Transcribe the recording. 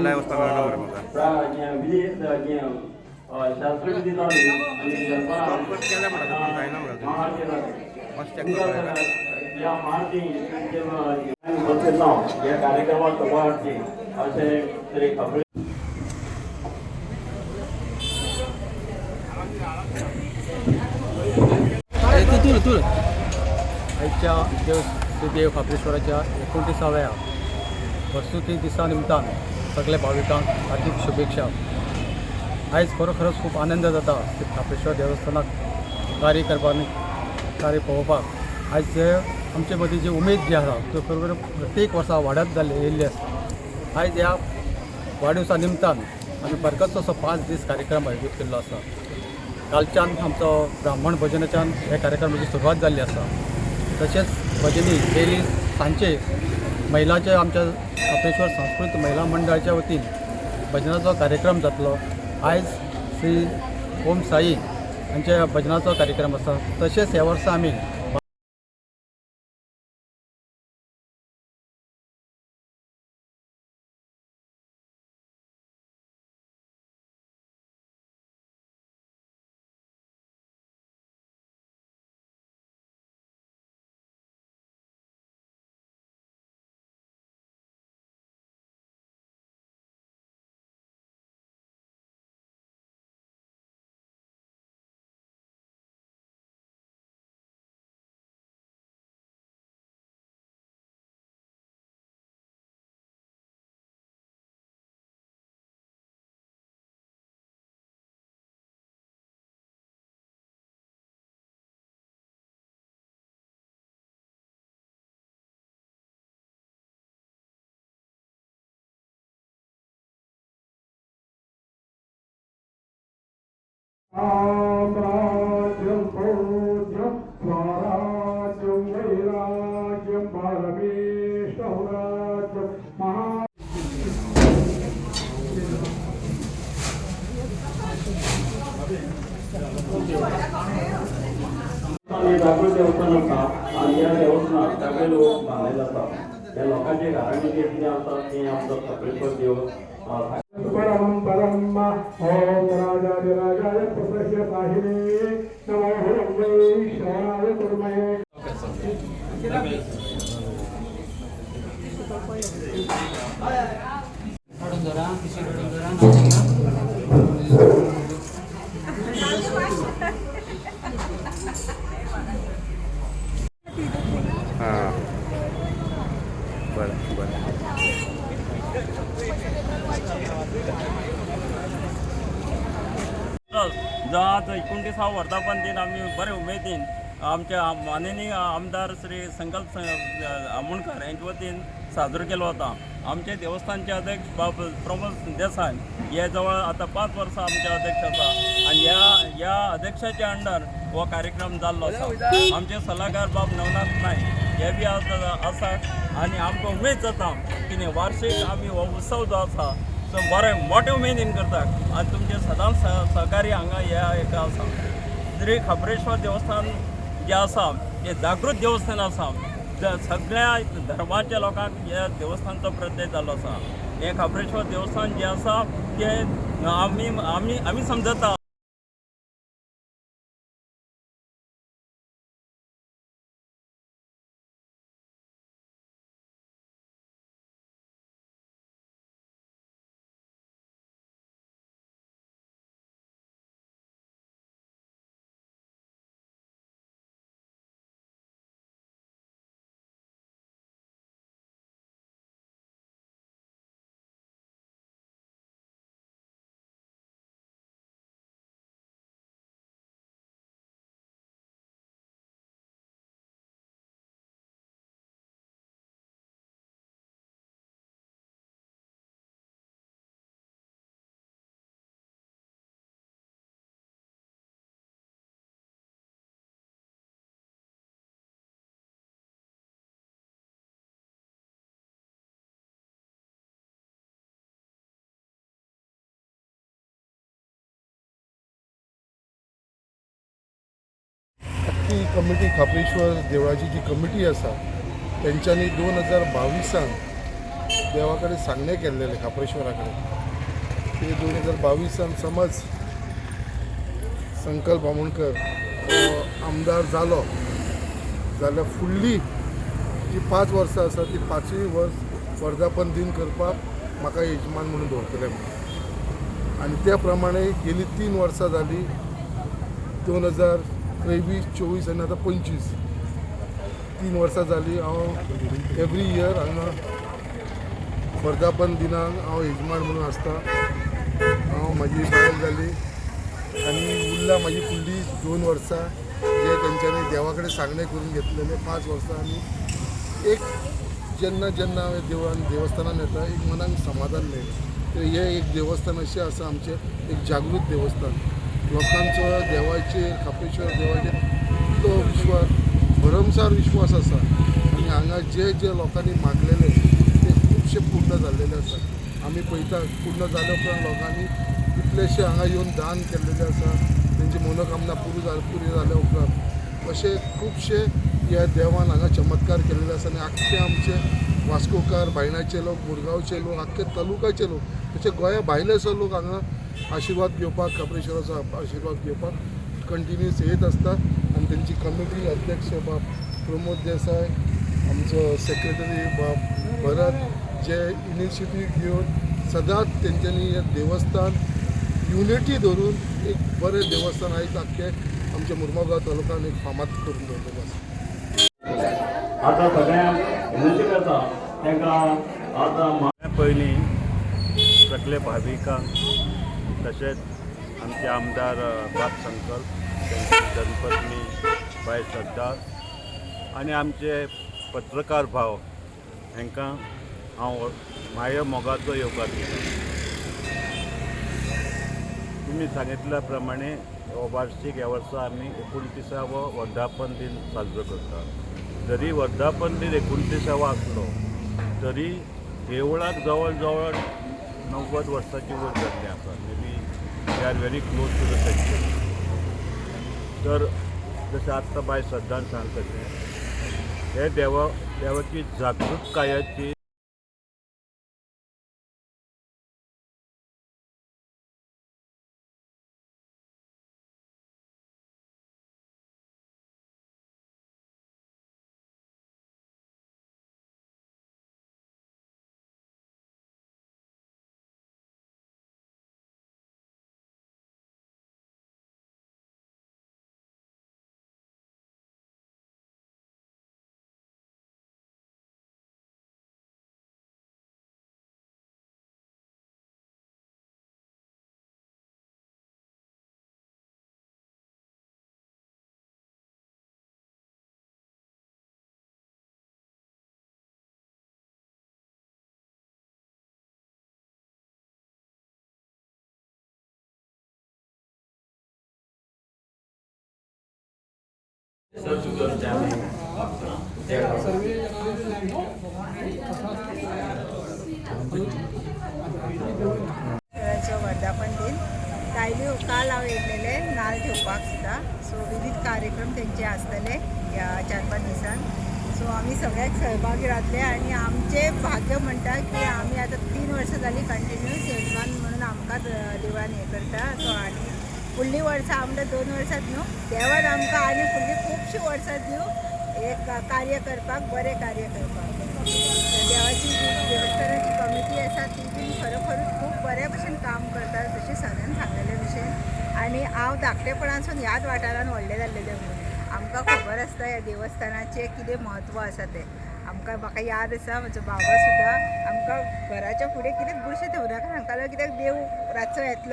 Live असता number म्हाका compost केल्या म्हणटा पण जायना म्हणटा मातशें चॅक करपाक या कार्यक्रमात सहभागी असे श्री खबरे आजच्या देव खापरेश्वराच्या 29व्या वर्सुकी दिसा निमतान सगळ्या भाविकांक हार्दिक शुभेच्छा. आयज खरोखरच खूप आनंद जाता खापरेश्वर देवस्थानाक कार्य करपाक कार्य पळोवपाक. आयज जे आमचे मदीं जी उमेद जी आसा त्यो खरोखर प्रत्येक वर्सा वाडत येयल्ली आसा. आयज ह्या वाडदिवसा निमतान आमी बरकतसो असो 5 दीस कार्यक्रम आयोजीत केल्लो आसा. कालच्यान आमचो ब्राह्मण भजनाच्यान ह्या कार्यक्रमाची सुरवात जाल्ली आसा. तशेंच भजनी डेली सांजचे महिलांचे आमच्या खापरेश्वर संस्कृत महिला मंडळाच्या वतीन भजनाचो कार्यक्रम जातलो. आयज श्री ओम साई हांच्या भजनाचो कार्यक्रम आसा. तशेंच ह्या वर्सा आमी साम्राज्यं पूज्यं स्वराज्यं वैराग्यं परमेष्ठौराज्यं महा जागृत देवस्थान आसा आनी ह्या देवस्थानाक सगळे लोक बांदलेले आसा. ह्या लोकांची घराणी कितें आसा ती आमचो खबरेश्वर देव परम परम ओम राजाधिराजाय प्रसह्य साहिने नमो वै श्रवणाय कुर्महे. हां बरं बरं जो आज 29वा वर्धापन दिन आम्ही बरे उमेदीन आमच्या माननीय आमदार श्री संकल्प आमोणकर यांच्या वतीन साजरो केलो होता. आमचे देवस्थानचे अध्यक्ष प्रमोद देसाई हे जवळ आता 5 वर्सां आमचे अध्यक्ष आसा आणि या अध्यक्षाच्या अंडर हो कार्यक्रम जाल्लो आसा. आमचे सल्लागार बाब नवनाथ नाईक हे बी आसा आणि आमकां उमेद जाता की वार्षिक आमी हो उत्सव जो आसा तो बरें मोठ्या उमेदीन करतात आणि तुमचे सदांच सहकार्य हांगा ह्या एका आसा. श्री खापरेश्वर देवस्थान जे आसा हे जागृत देवस्थान आसा. सगळ्या धर्माच्या लोकांक ह्या देवस्थानचो प्रत्यय जाल्लो आसा. हे खापरेश्वर देवस्थान जे आसा ते आमी समजता ती कमिटी खापरेश्वर देवळाची जी कमिटी आसा तेंच्यांनी 2022 देवाकडे सांगणे केल्लेले खापरेश्वराकडे की 2022 समज संकल्प आमोणकर हो आमदार जालो जाल्यार फुडली जी 5 वर्सां आसा ती 5य वर्स वर्धापन दिन करपाक म्हाका यजमान म्हणून दवरतले आनी त्या प्रमाणे गेली 3 वर्सां जाली 2023-24 आनी आतां 25 3 वर्सां जाली हांव एवरी इयर हांगा वर्धापन दिनाक हांव यजमान म्हणून आसता हांव म्हाजी बायल जाली आनी उरला म्हाजी फुडली 2 वर्सां जे तेंच्यांनी देवा कडेन सांगणे करून घेतलेले 5 वर्सां आनी एक जेन्ना हांव देवस्थानान येता एक मनाक समाधान मेळटा हे एक देवस्थान अशें आसा आमचें एक जागृत देवस्थान लोकांचो देवाचेर खापेश्वर देवाचेर इतलो विश्वास भरमसार विश्वास आसा आनी हांगा जे लोकांनी मागलेले ते खुबशे पूर्ण जाल्लेले आसा आमी पळयता पूर्ण जाल्या उपरांत लोकांनी कितलेशे हांगा येवन दान केल्लेले आसा तेंची मनोकामना पुरी जाल्या उपरांत अशे खुबशे ह्या देवान हांगा चमत्कार केल्लेले आसा आनी आख्खे आमचे वास्कोकार भायणाचे लोक मुरगांवचे लोक आख्खे तालुकाचे लोक तशे गोंया भायले सुद्दां लोक हांगा आशिर्वाद घेवपाक खापरेश्वराचो आशिर्वाद घेवपाक कंटिन्यूस येत आसता आनी तेंची कमिटी अध्यक्ष बाब प्रमोद देसाय आमचो सेक्रेटरी बाब भरत जे इनिशिएटीव घेवन सदांच तेंच्यांनी हे देवस्थान युनिटी धरून एक बरें देवस्थान आयज आख्खे आमच्या मुर्मुगांव तालुक्यान एक फामाद करून दवरलेलें आसा आता सगळ्यांक विनंती करता तांकां आतां पयलीं सगळे भाविकांक तशेंच आमचे आमदार बाब संकल्प तेंची धर्मपत्नी बाय श्रद्धा आनी आमचे पत्रकार भाव हांकां हांव म्हाज्या मोगाचो येवकार दिता. तुमी सांगितल्या प्रमाणे हो वार्षिक ह्या वर्सा आमी 29वो वर्धापन दिन साजरो करता. जरी वर्धापन दिन 29वो आसलो तरी देवळाक जवळ जवळ 90 वर्सांची वयर जाल्ली आसा. May be they are very close to the century. तर जशें आत्तां बाय श्रद्धान सांगता तशें हे देवाची जागृतकायाची वर्धापन दिन काल हांव येयलेले नाल्ल घेवपाक सुद्दां. सो विविध कार्यक्रम तेंचे आसतले ह्या 4-5 दिसान. सो आमी सगळ्याक सहभागी रावतले आनी आमचे भाग्य म्हणटा की आमी आतां 3 वर्सां जालीं कंटिन्यूस यजमान म्हणून आमकां देवळान हें करता. सो आनी फुडलीं वर्सां आमकां 2 वर्सांत न्हू देवान आमकां आनी फुडलीं खुबशीं वर्सां दिवं एक कार्य करपाक बरें कार्य करपाक. देवाची देवस्थानाची कमिटी आसा ती बी खरोखरूच खूब बऱ्या भशेन काम करता जशें सगळ्यांनी सांगलेले भशेन. आनी हांव धाकटेपणासून ह्याच वाठारान व्हडलें जाल्लेलें म्हणून आमकां खबर आसता ह्या देवस्थानाचें कितें म्हत्व आसा तें. म्हाका याद आसा म्हजो बाबा सुद्दां आमकां घराच्या फुडें कितेंच बुरशें थेवनाका सांगतालो कित्याक देव रातचो येतलो